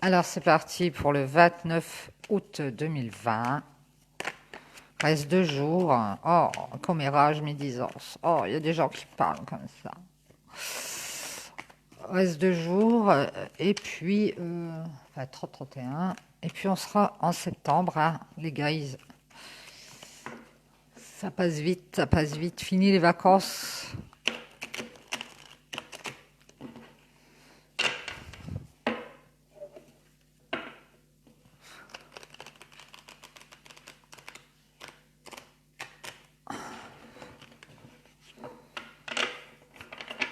Alors c'est parti pour le 29 août 2020. Reste 2 jours. Oh, commérage, médisance. Oh, il y a des gens qui parlent comme ça. Reste 2 jours. Et puis, enfin, 30-31. Et puis on sera en septembre, hein, les guys. Ça passe vite, ça passe vite. Fini les vacances.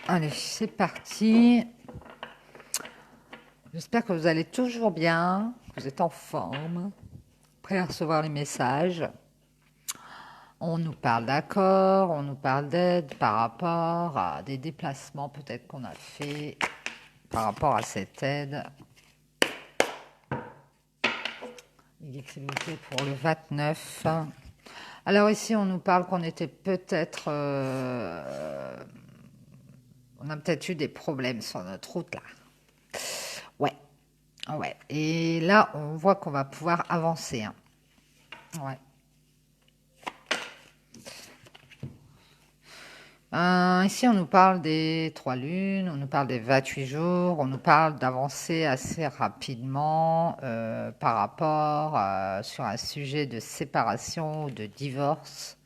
Allez, c'est parti. J'espère que vous allez toujours bien, que vous êtes en forme, prêts à recevoir les messages. On nous parle d'accord, on nous parle d'aide par rapport à des déplacements peut-être qu'on a fait par rapport à cette aide. Il dit que c'est bloqué pour le 29. Alors ici, on nous parle qu'on était peut-être... on a peut-être eu des problèmes sur notre route là. Ouais, ouais. Et là, on voit qu'on va pouvoir avancer, hein. Ouais. Ici, on nous parle des 3 lunes, on nous parle des 28 jours, on nous parle d'avancer assez rapidement par rapport sur un sujet de séparation ou de divorce,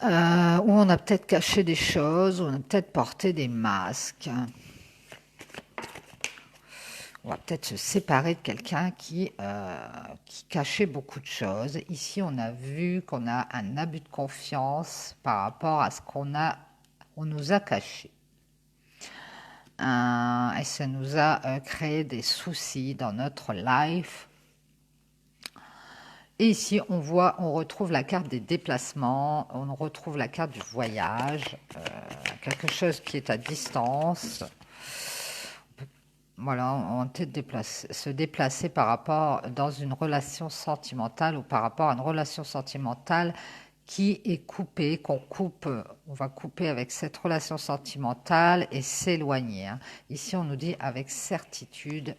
où on a peut-être caché des choses, où on a peut-être porté des masques. On va peut-être se séparer de quelqu'un qui cachait beaucoup de choses. Ici, on a vu qu'on a un abus de confiance par rapport à ce on nous a caché. Et ça nous a créé des soucis dans notre life. Et ici, on retrouve la carte des déplacements, on retrouve la carte du voyage, quelque chose qui est à distance. Voilà, on peut se déplacer par rapport dans une relation sentimentale ou par rapport à une relation sentimentale qui est coupée, on va couper avec cette relation sentimentale et s'éloigner, hein. Ici, on nous dit avec certitude,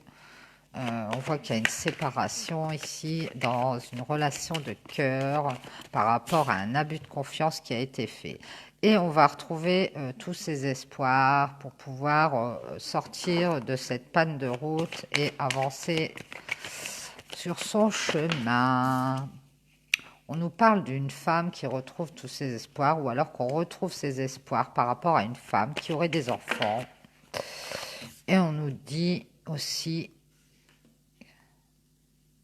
on voit qu'il y a une séparation ici dans une relation de cœur par rapport à un abus de confiance qui a été fait. Et on va retrouver tous ces espoirs pour pouvoir sortir de cette panne de route et avancer sur son chemin. On nous parle d'une femme qui retrouve tous ses espoirs, ou alors qu'on retrouve ses espoirs par rapport à une femme qui aurait des enfants. Et on nous dit aussi,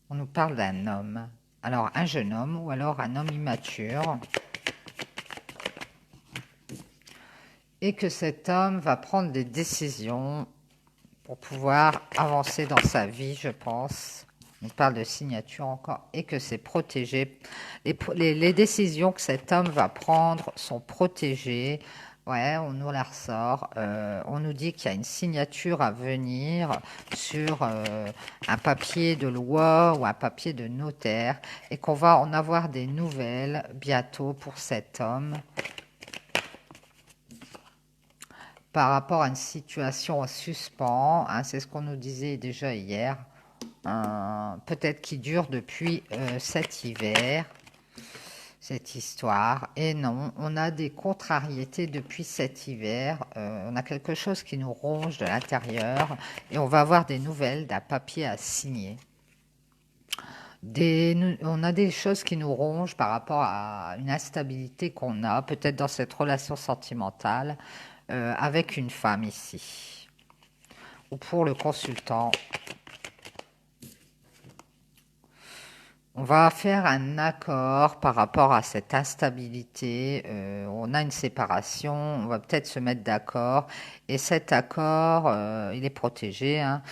on nous parle d'un homme. Alors un jeune homme ou alors un homme immature. Et que cet homme va prendre des décisions pour pouvoir avancer dans sa vie, je pense. On parle de signature encore, et que c'est protégé. Les décisions que cet homme va prendre sont protégées. Ouais, on nous la ressort. On nous dit qu'il y a une signature à venir sur un papier de loi ou un papier de notaire, et qu'on va en avoir des nouvelles bientôt pour cet homme par rapport à une situation en suspens, hein, c'est ce qu'on nous disait déjà hier, peut-être qui dure depuis cet hiver, cette histoire. Et non, on a des contrariétés depuis cet hiver, on a quelque chose qui nous ronge de l'intérieur et on va avoir des nouvelles d'un papier à signer. On a des choses qui nous rongent par rapport à une instabilité qu'on a, peut-être dans cette relation sentimentale, avec une femme ici. Ou pour le consultant. On va faire un accord par rapport à cette instabilité. On a une séparation, on va peut-être se mettre d'accord. Et cet accord, il est protégé, hein.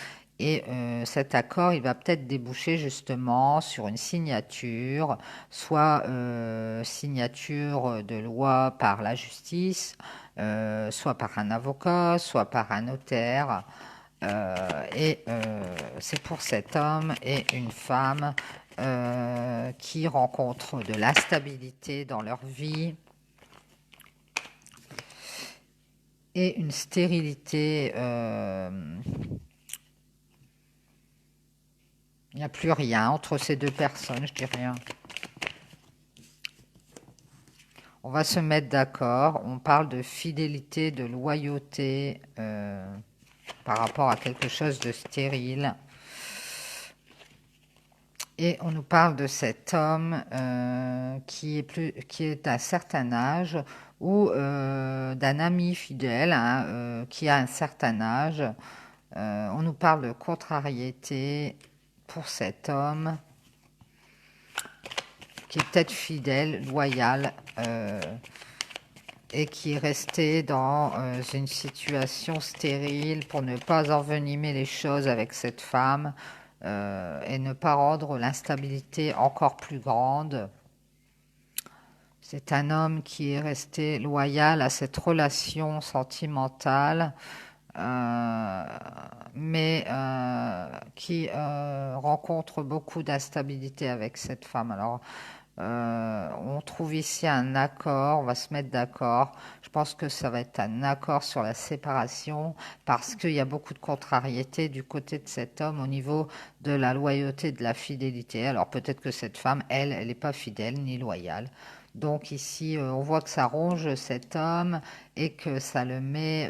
Et cet accord, il va peut-être déboucher justement sur une signature, soit signature de loi par la justice, soit par un avocat, soit par un notaire. Et c'est pour cet homme et une femme qui rencontrent de l'instabilité dans leur vie et une stérilité Il n'y a plus rien entre ces deux personnes, je dis rien. On va se mettre d'accord. On parle de fidélité, de loyauté par rapport à quelque chose de stérile. Et on nous parle de cet homme qui est d'un certain âge ou d'un ami fidèle qui a un certain âge. On nous parle de contrariété pour cet homme qui est peut-être fidèle, loyal et qui est resté dans une situation stérile pour ne pas envenimer les choses avec cette femme et ne pas rendre l'instabilité encore plus grande. C'est un homme qui est resté loyal à cette relation sentimentale, mais qui rencontre beaucoup d'instabilité avec cette femme. Alors, on trouve ici un accord, on va se mettre d'accord. Je pense que ça va être un accord sur la séparation parce qu'il y a beaucoup de contrariété du côté de cet homme au niveau de la loyauté, de la fidélité. Alors peut-être que cette femme, elle n'est pas fidèle ni loyale. Donc ici, on voit que ça ronge cet homme et que ça le met,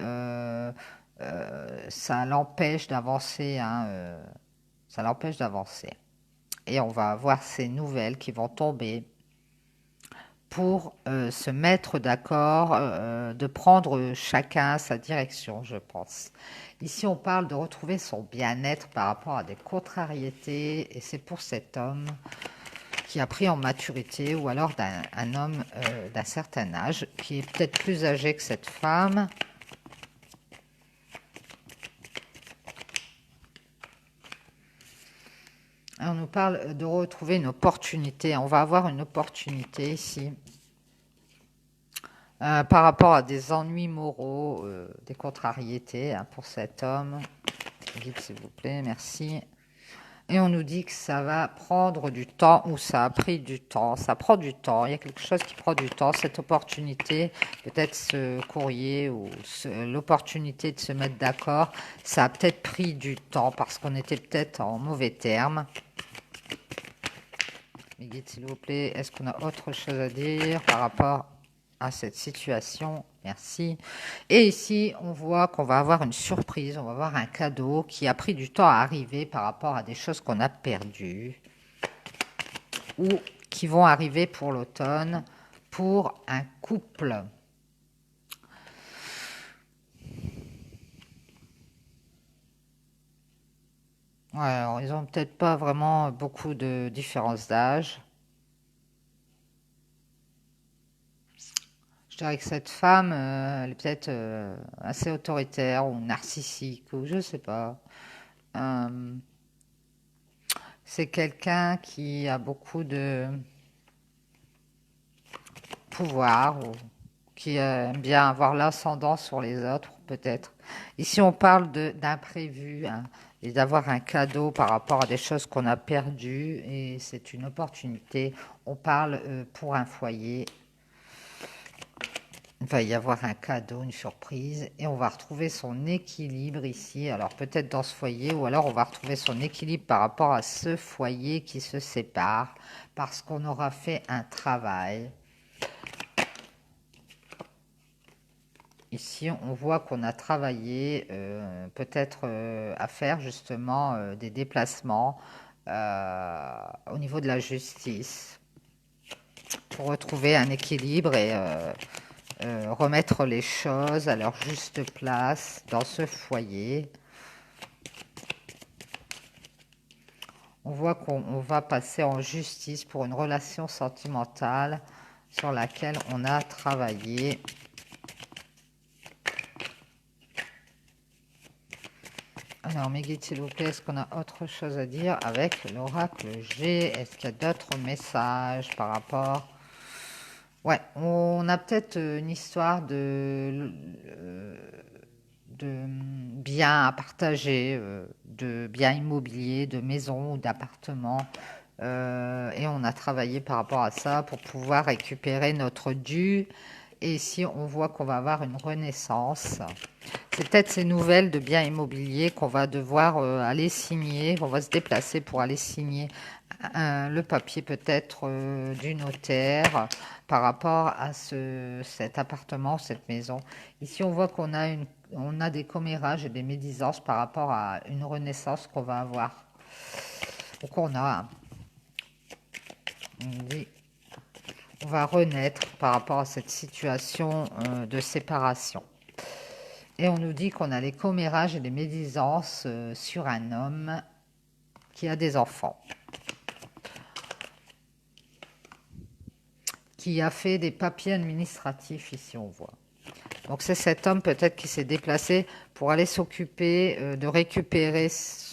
ça l'empêche d'avancer, ça l'empêche d'avancer. Et on va avoir ces nouvelles qui vont tomber pour se mettre d'accord, de prendre chacun sa direction, je pense. Ici, on parle de retrouver son bien-être par rapport à des contrariétés, et c'est pour cet homme qui a pris en maturité, ou alors un homme d'un certain âge, qui est peut-être plus âgé que cette femme. On nous parle de retrouver une opportunité. On va avoir une opportunité ici par rapport à des ennuis moraux, des contrariétés pour cet homme. Guide, s'il vous plaît, merci. Et on nous dit que ça va prendre du temps, ou ça a pris du temps. Ça prend du temps. Il y a quelque chose qui prend du temps. Cette opportunité, peut-être ce courrier ou l'opportunité de se mettre d'accord, ça a peut-être pris du temps parce qu'on était peut-être en mauvais termes. Mais guide, s'il vous plaît, est-ce qu'on a autre chose à dire par rapport à cette situation? Merci. Et ici, on voit qu'on va avoir une surprise, on va avoir un cadeau qui a pris du temps à arriver par rapport à des choses qu'on a perdues ou qui vont arriver pour l'automne pour un couple. Ouais, alors, ils n'ont peut-être pas vraiment beaucoup de différence d'âge. Je dirais que cette femme, elle est peut-être assez autoritaire ou narcissique, ou je sais pas. Euh, c'est quelqu'un qui a beaucoup de pouvoir ou qui aime bien avoir l'ascendant sur les autres, peut-être. Ici, on parle d'imprévu et d'avoir un cadeau par rapport à des choses qu'on a perdues, et c'est une opportunité. On parle pour un foyer. Il va y avoir un cadeau, une surprise, et on va retrouver son équilibre ici. Alors peut-être dans ce foyer, ou alors on va retrouver son équilibre par rapport à ce foyer qui se sépare, parce qu'on aura fait un travail. Ici, on voit qu'on a travaillé peut-être à faire justement des déplacements au niveau de la justice pour retrouver un équilibre et remettre les choses à leur juste place dans ce foyer. On voit qu'on va passer en justice pour une relation sentimentale sur laquelle on a travaillé. Alors, mes guides, s'il vous plaît, est-ce qu'on a autre chose à dire avec l'oracle G? Est-ce qu'il y a d'autres messages par rapport... Ouais, on a peut-être une histoire de biens à partager, de biens immobiliers, de maisons ou d'appartements. Et on a travaillé par rapport à ça pour pouvoir récupérer notre dû Et ici, on voit qu'on va avoir une renaissance. C'est peut-être ces nouvelles de biens immobiliers qu'on va devoir aller signer. On va se déplacer pour aller signer le papier peut-être du notaire par rapport à cet appartement, cette maison. Ici, on voit on a des commérages et des médisances par rapport à une renaissance qu'on va avoir. Donc on va renaître par rapport à cette situation de séparation. Et on nous dit qu'on a les commérages et les médisances sur un homme qui a des enfants, qui a fait des papiers administratifs, ici on voit. Donc c'est cet homme peut-être qui s'est déplacé pour aller s'occuper de récupérer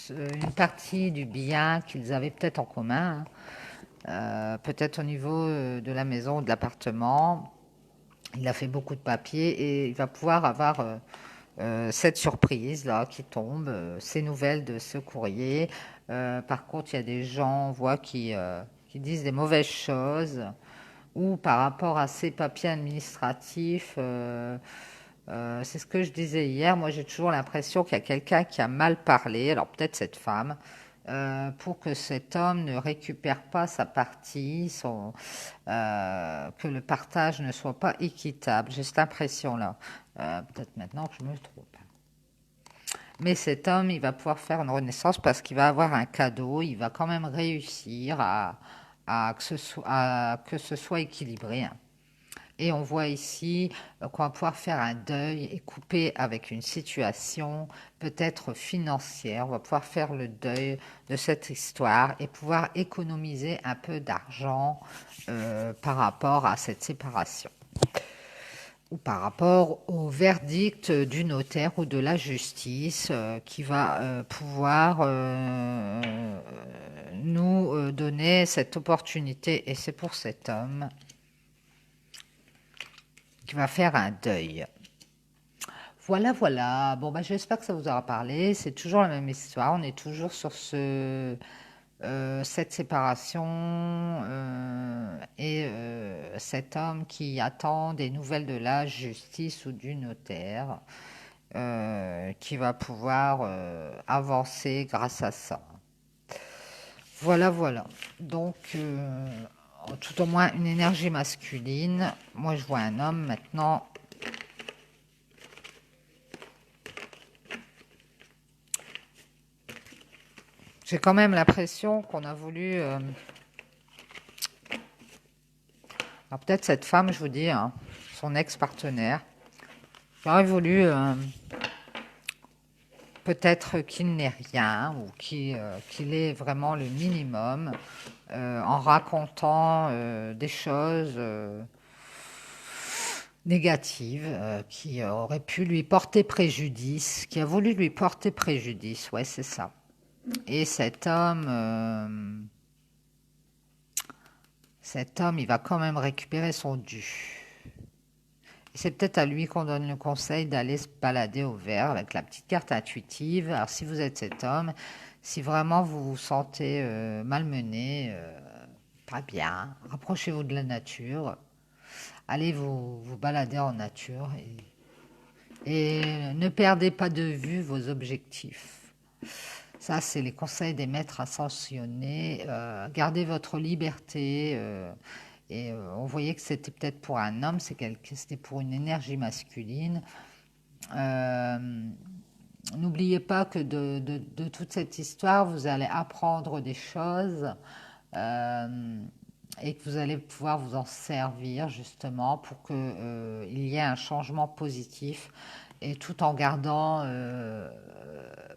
une partie du bien qu'ils avaient peut-être en commun, peut-être au niveau de la maison ou de l'appartement. Il a fait beaucoup de papiers et il va pouvoir avoir cette surprise là qui tombe, ces nouvelles de ce courrier. Par contre, il y a des gens, on voit, qui disent des mauvaises choses ou par rapport à ces papiers administratifs. C'est ce que je disais hier. Moi, j'ai toujours l'impression qu'il y a quelqu'un qui a mal parlé, alors peut-être cette femme, pour que cet homme ne récupère pas sa partie, que le partage ne soit pas équitable. J'ai cette impression-là. Peut-être maintenant que je me trompe. Mais cet homme, il va pouvoir faire une renaissance parce qu'il va avoir un cadeau. Il va quand même réussir à que ce soit équilibré, hein. Et on voit ici qu'on va pouvoir faire un deuil et couper avec une situation peut-être financière. On va pouvoir faire le deuil de cette histoire et pouvoir économiser un peu d'argent par rapport à cette séparation ou par rapport au verdict du notaire ou de la justice qui va pouvoir nous donner cette opportunité. Et c'est pour cet homme qui va faire un deuil. Voilà, voilà. Bon, bah, j'espère que ça vous aura parlé. C'est toujours la même histoire. On est toujours sur cette séparation et cet homme qui attend des nouvelles de la justice ou du notaire qui va pouvoir avancer grâce à ça. Voilà, voilà. Donc, tout au moins une énergie masculine. Moi, je vois un homme maintenant. J'ai quand même l'impression qu'on a voulu... alors peut-être cette femme, je vous dis, hein, son ex-partenaire, j'aurais voulu peut-être qu'il n'ait rien ou qu'il ait vraiment le minimum en racontant des choses négatives qui auraient pu lui porter préjudice, qui a voulu lui porter préjudice, ouais, c'est ça. Et cet homme, il va quand même récupérer son dû. Et c'est peut-être à lui qu'on donne le conseil d'aller se balader au vert avec la petite carte intuitive. Alors si vous êtes cet homme, si vraiment vous vous sentez malmené, pas bien, rapprochez-vous de la nature. Allez vous balader en nature et ne perdez pas de vue vos objectifs. Ça, c'est les conseils des maîtres ascensionnés. Gardez votre liberté. Et on voyait que c'était peut-être pour un homme, c'était pour une énergie masculine. N'oubliez pas que de toute cette histoire, vous allez apprendre des choses et que vous allez pouvoir vous en servir justement pour qu'il y ait un changement positif et tout en gardant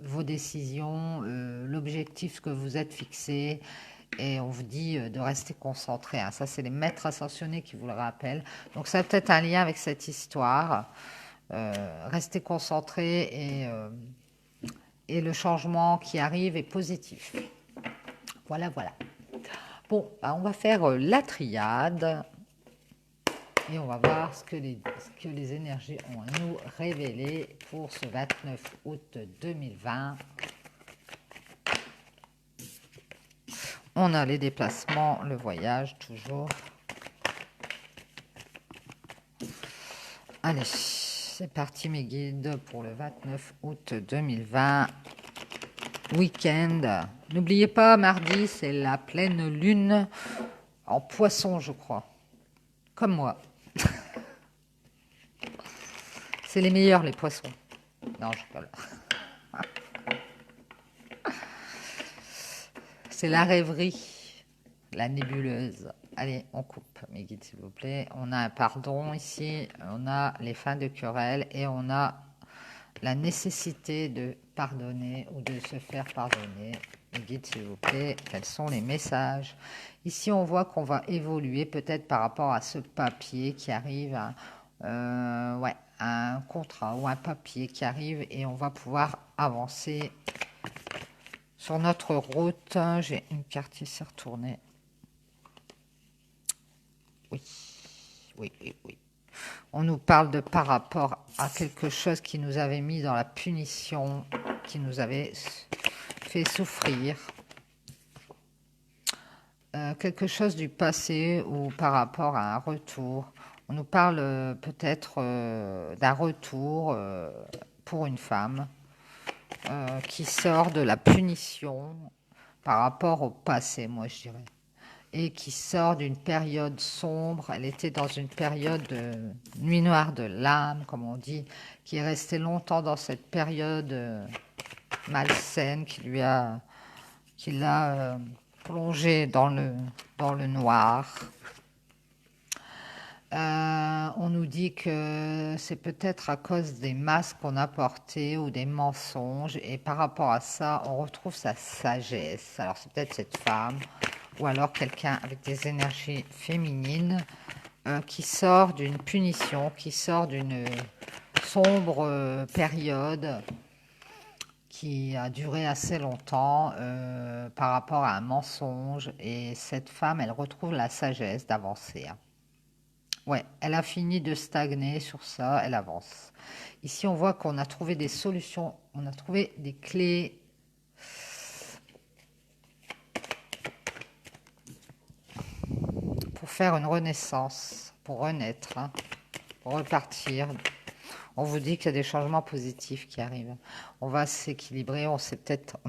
vos décisions, l'objectif que vous êtes fixé. Et on vous dit de rester concentré, hein. Ça, c'est les maîtres ascensionnés qui vous le rappellent. Donc, ça a peut-être un lien avec cette histoire. Restez concentré et le changement qui arrive est positif. Voilà, voilà. Bon, bah, on va faire la triade et on va voir ce que les énergies ont à nous révéler pour ce 29 août 2020. On a les déplacements, le voyage toujours. Allez, c'est parti mes guides pour le 29 août 2020, week-end. N'oubliez pas, mardi, c'est la pleine lune en poisson, je crois. Comme moi. C'est les meilleurs, les poissons. Non, je rigole. C'est la rêverie, la nébuleuse. Allez, on coupe, mes guides, s'il vous plaît. On a un pardon ici, on a les fins de querelle et on a la nécessité de pardonner ou de se faire pardonner. Mes guides, s'il vous plaît, quels sont les messages? Ici, on voit qu'on va évoluer peut-être par rapport à ce papier qui arrive, ouais, un contrat ou un papier qui arrive et on va pouvoir avancer sur notre route. J'ai une carte ici retournée. Oui, oui, oui, oui. On nous parle de par rapport à quelque chose qui nous avait mis dans la punition, qui nous avait fait souffrir. Quelque chose du passé ou par rapport à un retour. On nous parle peut-être d'un retour pour une femme qui sort de la punition par rapport au passé, moi je dirais. Et qui sort d'une période sombre. Elle était dans une période de nuit noire de l'âme, comme on dit, qui est restée longtemps dans cette période malsaine qui l'a plongée dans le noir. On nous dit que c'est peut-être à cause des masques qu'on a portés ou des mensonges, et par rapport à ça, on retrouve sa sagesse. Alors c'est peut-être cette femme, ou alors quelqu'un avec des énergies féminines qui sort d'une punition, qui sort d'une sombre période qui a duré assez longtemps par rapport à un mensonge. Et cette femme, elle retrouve la sagesse d'avancer. Ouais, elle a fini de stagner sur ça, elle avance. Ici, on voit qu'on a trouvé des solutions, on a trouvé des clés pour faire une renaissance, pour renaître, hein, pour repartir. On vous dit qu'il y a des changements positifs qui arrivent. On va s'équilibrer, on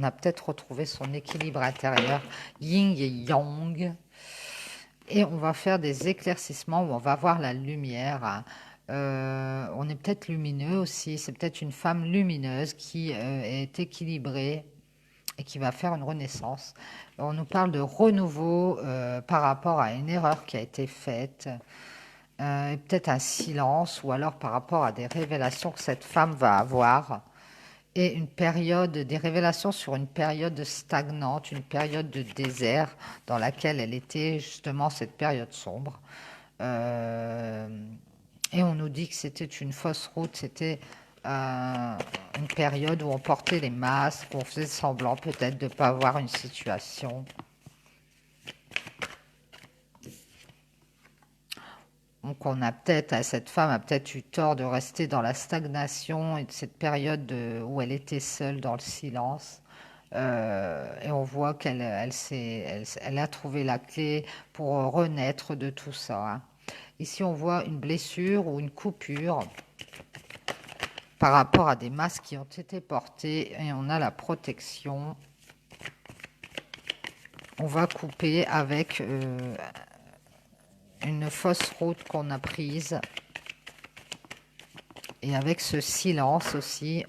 a peut-être retrouvé son équilibre intérieur, yin et yang. Et on va faire des éclaircissements où on va voir la lumière. On est peut-être lumineux aussi. C'est peut-être une femme lumineuse qui est équilibrée et qui va faire une renaissance. On nous parle de renouveau par rapport à une erreur qui a été faite. Et peut-être un silence ou alors par rapport à des révélations que cette femme va avoir. Et une période, des révélations sur une période stagnante, une période de désert dans laquelle elle était justement cette période sombre. Euh, et on nous dit que c'était une fausse route, c'était une période où on portait les masques, où on faisait semblant peut-être de ne pas avoir une situation. Donc on a peut-être, cette femme a peut-être eu tort de rester dans la stagnation et de cette période où elle était seule dans le silence. Et on voit elle a trouvé la clé pour renaître de tout ça, hein. Ici on voit une blessure ou une coupure par rapport à des masques qui ont été portés et on a la protection. On va couper avec une fausse route qu'on a prise et avec ce silence aussi.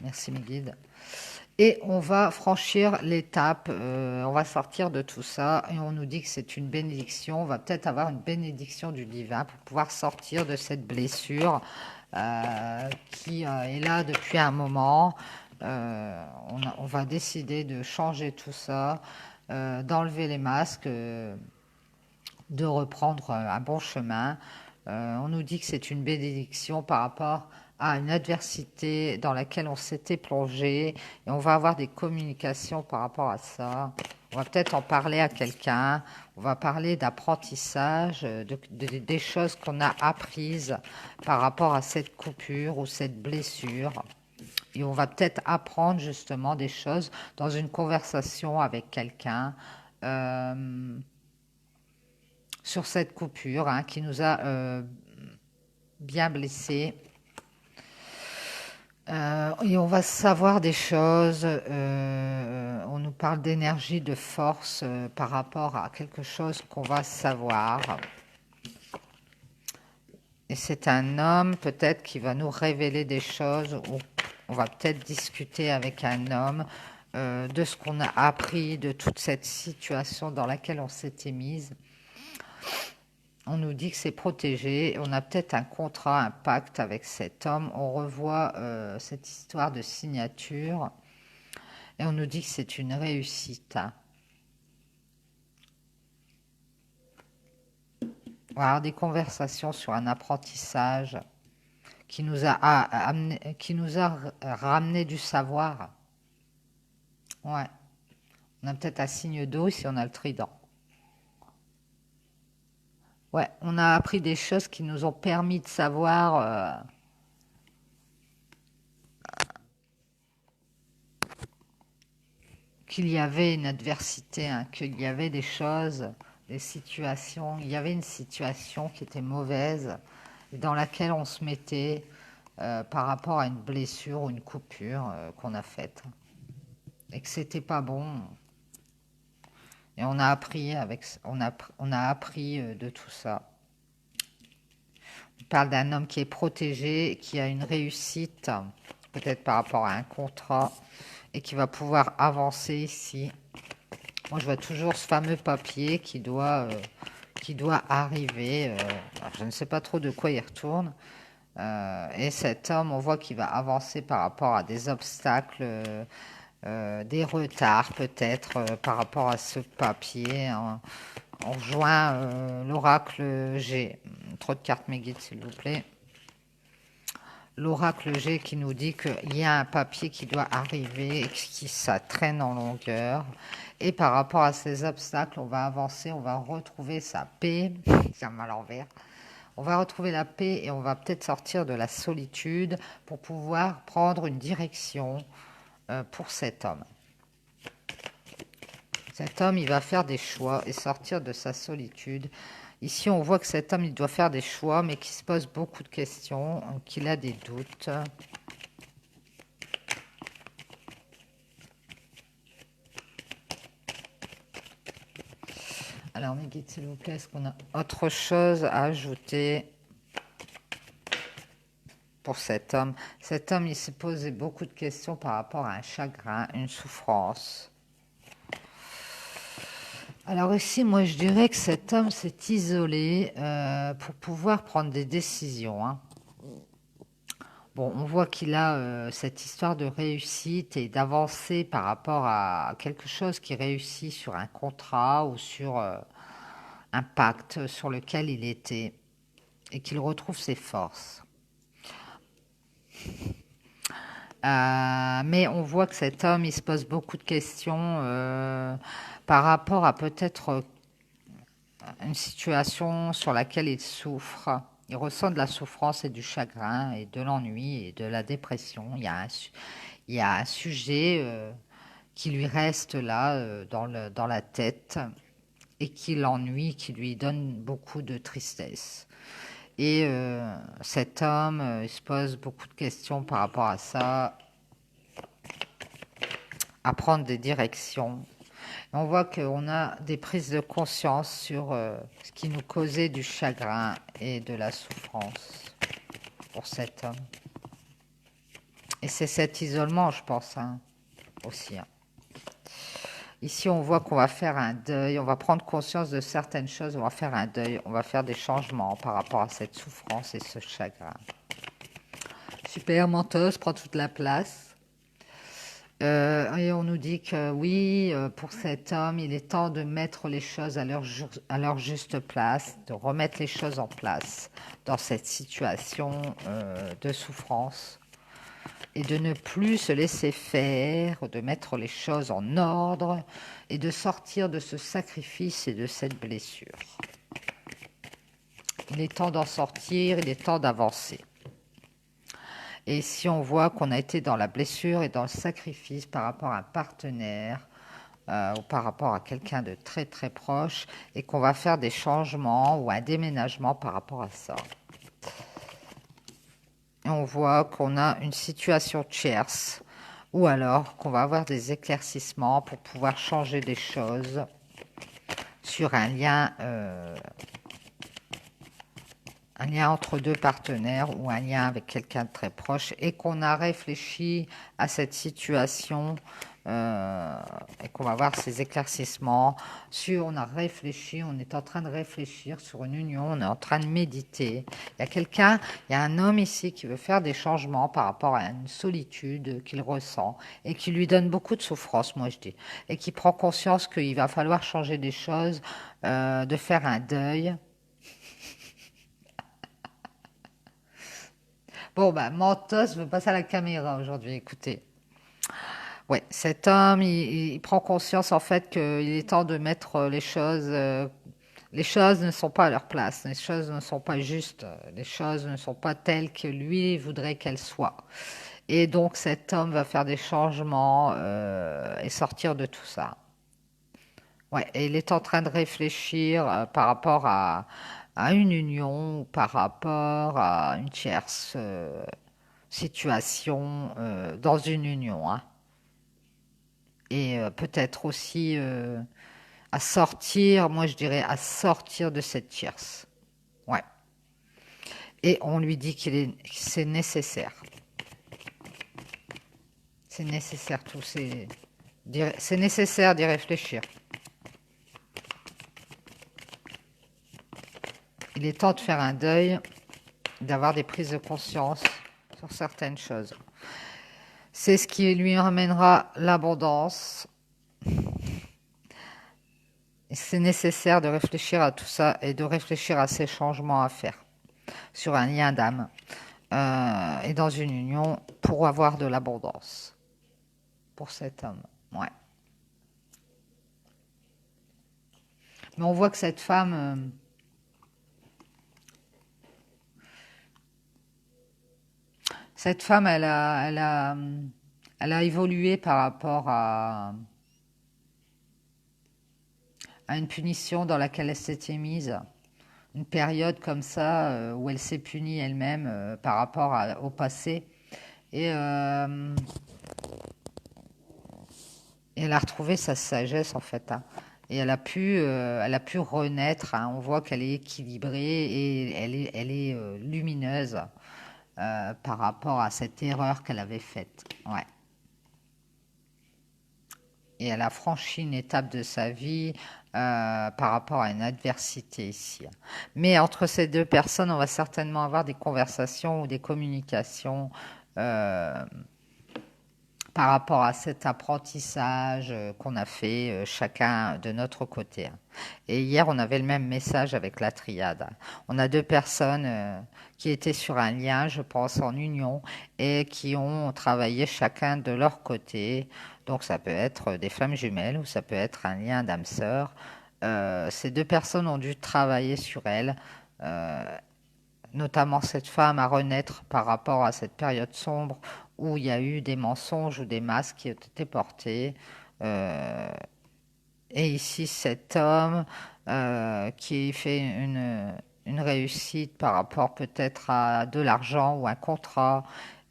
Merci mes guides. Et on va franchir l'étape, on va sortir de tout ça et on nous dit que c'est une bénédiction. On va peut-être avoir une bénédiction du divin pour pouvoir sortir de cette blessure qui est là depuis un moment. On va décider de changer tout ça, d'enlever les masques, de reprendre un bon chemin. On nous dit que c'est une bénédiction par rapport à une adversité dans laquelle on s'était plongé et on va avoir des communications par rapport à ça. On va peut-être en parler à quelqu'un, on va parler d'apprentissage, des choses qu'on a apprises par rapport à cette coupure ou cette blessure. Et on va peut-être apprendre justement des choses dans une conversation avec quelqu'un. sur cette coupure hein, qui nous a bien blessés. Et on va savoir des choses. On nous parle d'énergie, de force par rapport à quelque chose qu'on va savoir. Et c'est un homme peut-être qui va nous révéler des choses, ou on va peut-être discuter avec un homme de ce qu'on a appris, de toute cette situation dans laquelle on s'était mise. On nous dit que c'est protégé, on a peut-être un contrat, un pacte avec cet homme, on revoit cette histoire de signature et on nous dit que c'est une réussite. On va avoir des conversations sur un apprentissage qui nous a ramené du savoir. Ouais, on a peut-être un signe d'eau ici, on a le trident. Ouais, on a appris des choses qui nous ont permis de savoir qu'il y avait une adversité, hein, qu'il y avait des choses, des situations. Il y avait une situation qui était mauvaise et dans laquelle on se mettait par rapport à une blessure ou une coupure qu'on a faite et que c'était pas bon. Et on a appris on a appris de tout ça. On parle d'un homme qui est protégé, qui a une réussite, peut-être par rapport à un contrat, et qui va pouvoir avancer ici. Moi, je vois toujours ce fameux papier qui doit arriver. Alors, je ne sais pas trop de quoi il retourne. Et cet homme, on voit qu'il va avancer par rapport à des obstacles, des retards peut-être par rapport à ce papier. Hein. On rejoint l'oracle G. Trop de cartes mes guides, s'il vous plaît. L'oracle G qui nous dit qu'il y a un papier qui doit arriver et qui ça traîne en longueur. Et par rapport à ces obstacles, on va avancer, on va retrouver sa paix. C'est un mal envers. On va retrouver la paix et on va peut-être sortir de la solitude pour pouvoir prendre une direction pour cet homme. Cet homme, il va faire des choix et sortir de sa solitude. Ici, on voit que cet homme, il doit faire des choix, mais qu'il se pose beaucoup de questions, qu'il a des doutes. Alors, mes guides, s'il vous plaît, est-ce qu'on a autre chose à ajouter pour cet homme? Cet homme, il s'est posé beaucoup de questions par rapport à un chagrin, une souffrance. Alors ici, moi, je dirais que cet homme s'est isolé pour pouvoir prendre des décisions. Hein. Bon, on voit qu'il a cette histoire de réussite et d'avancer par rapport à quelque chose qui réussit sur un contrat ou sur un pacte sur lequel il était et qu'il retrouve ses forces. Mais on voit que cet homme, il se pose beaucoup de questions par rapport à peut-être une situation sur laquelle il souffre. Il ressent de la souffrance et du chagrin et de l'ennui et de la dépression. Il y a un sujet qui lui reste là dans la tête et qui l'ennuie, qui lui donne beaucoup de tristesse. Et cet homme, il se pose beaucoup de questions par rapport à ça, à prendre des directions. On voit qu'on a des prises de conscience sur ce qui nous causait du chagrin et de la souffrance pour cet homme. Et c'est cet isolement, je pense, hein, aussi. Hein. Ici, on voit qu'on va faire un deuil, on va prendre conscience de certaines choses, on va faire un deuil, on va faire des changements par rapport à cette souffrance et ce chagrin. Super, menteuse, prend toute la place. Et on nous dit que oui, pour cet homme, il est temps de mettre les choses à leur juste place, de remettre les choses en place dans cette situation de souffrance et de ne plus se laisser faire, de mettre les choses en ordre et de sortir de ce sacrifice et de cette blessure. Il est temps d'en sortir, il est temps d'avancer. Et si on voit qu'on a été dans la blessure et dans le sacrifice par rapport à un partenaire, ou par rapport à quelqu'un de très très proche et qu'on va faire des changements ou un déménagement par rapport à ça. Et on voit qu'on a une situation tierce ou alors qu'on va avoir des éclaircissements pour pouvoir changer des choses sur un lien entre deux partenaires ou un lien avec quelqu'un de très proche et qu'on a réfléchi à cette situation et qu'on va voir ces éclaircissements. On a réfléchi, on est en train de réfléchir sur une union, on est en train de méditer. Il y a un homme ici qui veut faire des changements par rapport à une solitude qu'il ressent et qui lui donne beaucoup de souffrance, moi je dis, et qui prend conscience qu'il va falloir changer des choses, de faire un deuil. Bon, bah, Mentos veut passer à la caméra aujourd'hui, écoutez. Ouais, cet homme, il prend conscience en fait qu'il est temps de mettre les choses. Les choses ne sont pas à leur place, les choses ne sont pas justes, les choses ne sont pas telles que lui voudrait qu'elles soient. Et donc cet homme va faire des changements et sortir de tout ça. Ouais, et il est en train de réfléchir par rapport à une union ou par rapport à une tierce situation dans une union, hein. Et peut-être aussi à sortir, moi je dirais à sortir de cette tierce. Ouais. Et on lui dit que c'est nécessaire. C'est nécessaire c'est nécessaire d'y réfléchir. Il est temps de faire un deuil, d'avoir des prises de conscience sur certaines choses. C'est ce qui lui ramènera l'abondance. C'est nécessaire de réfléchir à tout ça et de réfléchir à ces changements à faire sur un lien d'âme et dans une union pour avoir de l'abondance pour cet homme. Ouais. Mais on voit que cette femme, elle a évolué par rapport à une punition dans laquelle elle s'était mise. Une période comme ça où elle s'est punie elle-même par rapport au passé. Et, et elle a retrouvé sa sagesse en fait, hein. Et elle a pu renaître, hein. On voit qu'elle est équilibrée et elle est lumineuse par rapport à cette erreur qu'elle avait faite. Ouais. Et elle a franchi une étape de sa vie par rapport à une adversité ici. Mais entre ces deux personnes, on va certainement avoir des conversations ou des communications par rapport à cet apprentissage qu'on a fait chacun de notre côté. Et hier, on avait le même message avec la triade. On a deux personnes qui étaient sur un lien, je pense, en union, et qui ont travaillé chacun de leur côté. Donc ça peut être des flammes jumelles ou ça peut être un lien d'âme sœur. Ces deux personnes ont dû travailler sur elles, notamment cette femme à renaître par rapport à cette période sombre où il y a eu des mensonges ou des masques qui ont été portés. Et ici, cet homme qui fait une réussite par rapport peut-être à de l'argent ou un contrat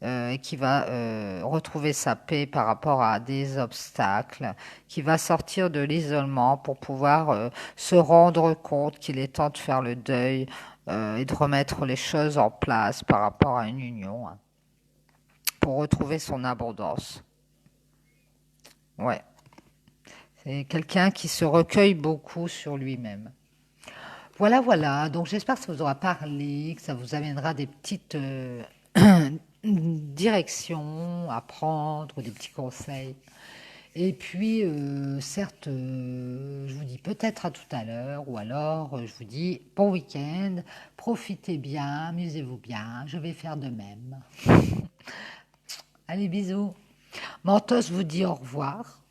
et qui va retrouver sa paix par rapport à des obstacles, qui va sortir de l'isolement pour pouvoir se rendre compte qu'il est temps de faire le deuil et de remettre les choses en place par rapport à une union, hein, pour retrouver son abondance. Ouais. C'est quelqu'un qui se recueille beaucoup sur lui-même. Voilà, voilà. Donc j'espère que ça vous aura parlé, que ça vous amènera des petites directions à prendre, des petits conseils. Et puis, certes, je vous dis peut-être à tout à l'heure, ou alors je vous dis bon week-end, profitez bien, amusez-vous bien, je vais faire de même. Allez, bisous. Mentos vous dit au revoir.